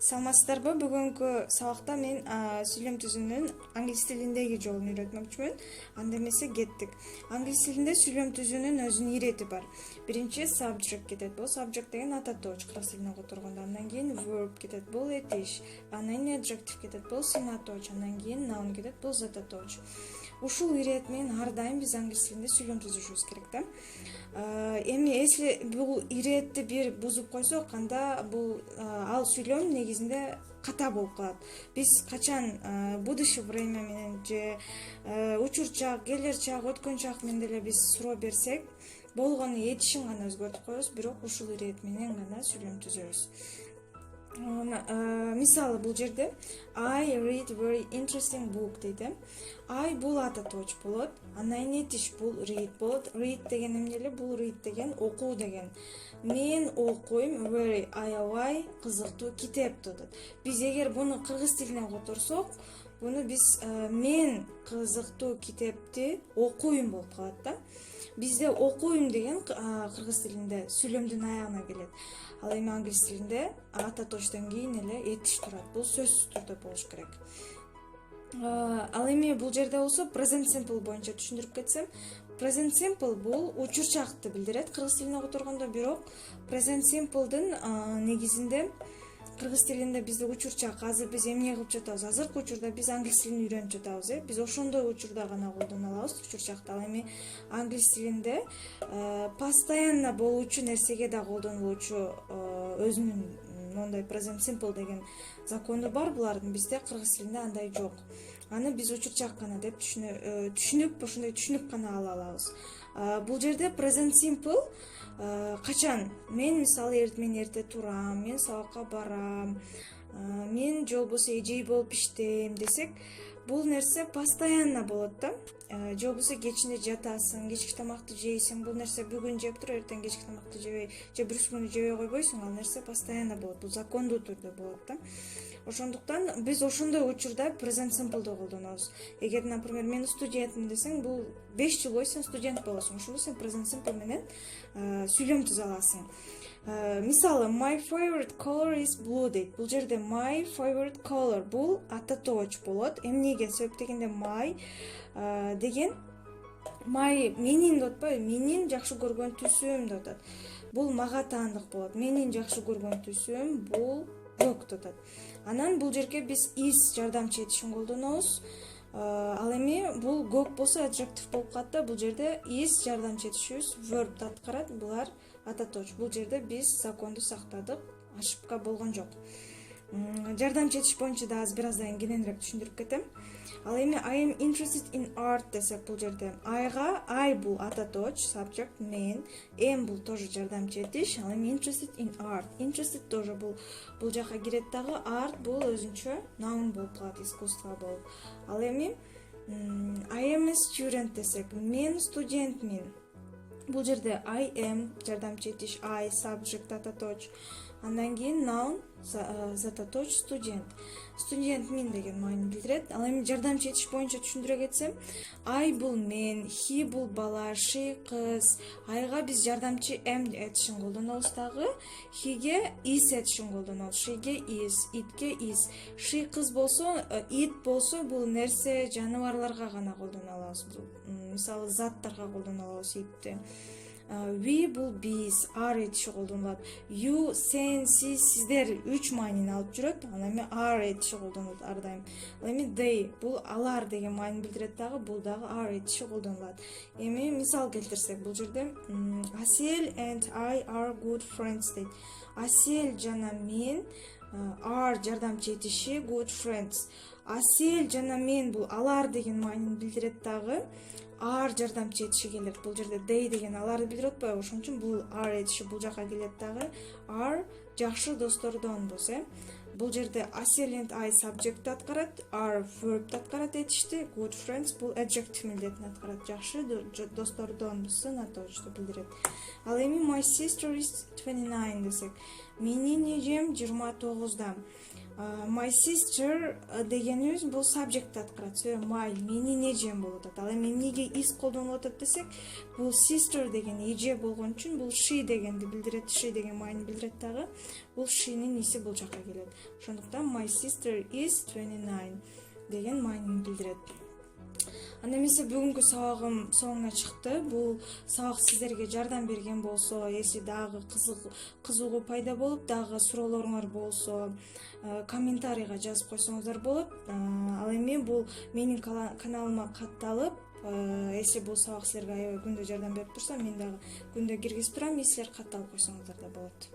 Саламатсыздарбы? Бүгүнкү сабакта мен сүйлөм түзүүнүн англис тилиндеги жолун үйрөтмөкчүмүн. Анда эмесе кеттик. Англис тилинде сүйлөм түзүүнүн өзүнүн ирети бар. Биринчи subject кетет. Бул subject деген ата точ, кыргыз тилине которгондо. Андан кийин verb кетет. Бул этиш. Андан кийин adjective кетет. Бул сына точ. Андан кийин noun кетет. Бул зата точ. Ушул ирет менен ар дайым биз англис тилинде сүйлөм түзүшүбүз керек да. Эми если бул иретти бир бузуп койсок, анда бул ал сүйлөм негизинде ката болуп калат. Биз качан будущее время менен же учур чак, келер чак, өткөн чак менен деле биз суроо берсек, болгону этишин гана өзгөртүп коебуз, бирок ушул ирет менен гана сүйлөм түзөбүз. Мисалы бул жерде I read very interesting book дейди. I бул ата точ болот. Андан кийин этиш бул read болот. Read деген эмне эле? Бул read деген окуу деген. Мен окуйм very аябай кызыктуу китеп дедет. Биз эгер буну кыргыз тилине которсок, буну биз мен кызыктуу китепти окуйм болуп калат да. Бизде окуйм деген кыргыз тилинде сүйлөмдүн аягына келет. Ал эми англис тилинде ата точтон кийин эле этиш турат. Бул сөзсүз түрдө болуш керек. Ал эми бул жерде болсо present simple боюнча түшүндүрүп кетсем, present simple бул учурчакты билдирет кыргыз тилине которгондо, бирок present simple'дын негизинде кыргыз тилинде бизде учурчак, азыр биз эмне кылып жатабыз? Азыркы учурда биз англис тилин үйрөнүп жатабыз, Биз ошондой учурда гана колдоно алабыз учурчакты. Ал эми англис тилинде постоянно болуучу нерсеге да колдонулуучу өзүнүн мондай present simple деген закону бар булардын. Бизде кыргыз тилинде андай жок. Аны биз учурчак гана деп түшүнүп, ошондой түшүнүп гана ала алабыз. Бул жерде present simple качан мен мисалы мен эрте турам, мен сабакка барам, мен же болбосо эжей болуп иштейм десек, бул нерсе постоянно болот да. Же болбосо кечинде жатасың, кечки тамакты жейсиң, бул нерсе бүгүн жеп туруп, эртең кечки тамакты жебей, же бүрүс күнү жебей койбойсуң, ал нерсе постоянно болот. Бул закондуу түрдө болот да. Ошондуктан биз ошондой учурда present simple'ды колдонобуз. Эгер, например, мен студентмин десең, бул 5 жыл бою сен студент болосуң. Ошондо сен present simple менен сүйлөм түзө аласың. Мисалы, my favorite color is blue дейт. Бул жерде my favorite color бул ата точ болот. Эмнеге? Себеп дегенде my деген my менин деп атпайбы? Менин жакшы көргөн түсүм деп атат. Бул мага таандык болот. Менин жакшы көргөн түсүм бул көк деп атат. Анан бул жерге биз is жардамчы этишин колдонобуз. Ал эми бул көк болсо adjective болуп калат да. Бул жерде is жардамчы этишибиз verb'ти аткарат. Булар ата точ. Бул жерде биз законду сактадык, ошибка болгон жок. Жардамчы этиш боюнча да бир аздан кененирээк түшүндүрүп кетем. Ал эми I am interested in art десек, бул жерде I бул ата точ, subject мен, am бул тоже жардамчы этиш. Ал эми interested in art. Interested тоже бул жака кирет дагы. Art бул өзүнчө noun болуп калат, искусство болуп. Ал эми I am a student десек, мен студентмин. Бул жерде I am жардамчы этиш, I subject ата точ. Андан кийин noun зата точ студент. Студент мин деген маани билдирет. Ал эми жардамчы этиш боюнча түшүндүрө кетсем, I бул мен, he бул бала, she кыз. Айга биз жардамчы am этишин колдонобуз дагы, heге is этишин колдонобуз. Sheге is, itке is. She кыз болсо, it болсо бул нерсе, жаныбарларга гана колдоно алабыз. Мисалы заттарга колдоно алабыз itти. We бул биз, are этиши колдонулат. You, сен, сиз, сиздер 3 маанини алып жүрөт. Ал эми are этиши колдонулат ар дайым. Ал эми they бул алар деген маанини билдирет дагы, бул дагы are этиши колдонулат. Эми мисал келтирсек, бул жерде Асел and I are good friends дейт. Асел жана мен are жардамчы этиши good friends. Асел жана мен бул алар деген маанини билдирет дагы, are жардамчы этиши келет. Бул жерде they деген аларды билдирип атпайбы? Ошон үчүн бул are этиши бул жака келет дагы. Are жакшы достордонбуз, Бул жерде Асел and I subject аткарат, are verb аткарат этишти, good friends бул adjective милдетин аткарат. Жакшы достордонбуз, сына точту билдирет. Ал эми my sister is 29 десек, Менин эжем 29-да. My sister дегенибиз бул subject аткарат. My менин эжем болуп атат. Ал эми эмнеге is колдонулуп атат десек, бул sister деген эже болгон үчүн бул she дегенди билдирет. She деген myны билдирет дагы. Бул she'нин иси бул жака келет. Ошондуктан my sister is 29 деген myны билдирет. Анда эмесе бүгүнкү сабагым соңуна чыкты. Бул сабак сиздерге жардам берген болсо, эси дагы кызыгуу пайда болуп, дагы суроолоруңар болсо, комментарийга жазып койсоңуздар болот. Ал эми бул менин каналыма катталып, эси бул сабак силерге аябай күндө жардам берип турса, мен дагы күндө киргизип турам, силер катталып койсоңуздар да болот.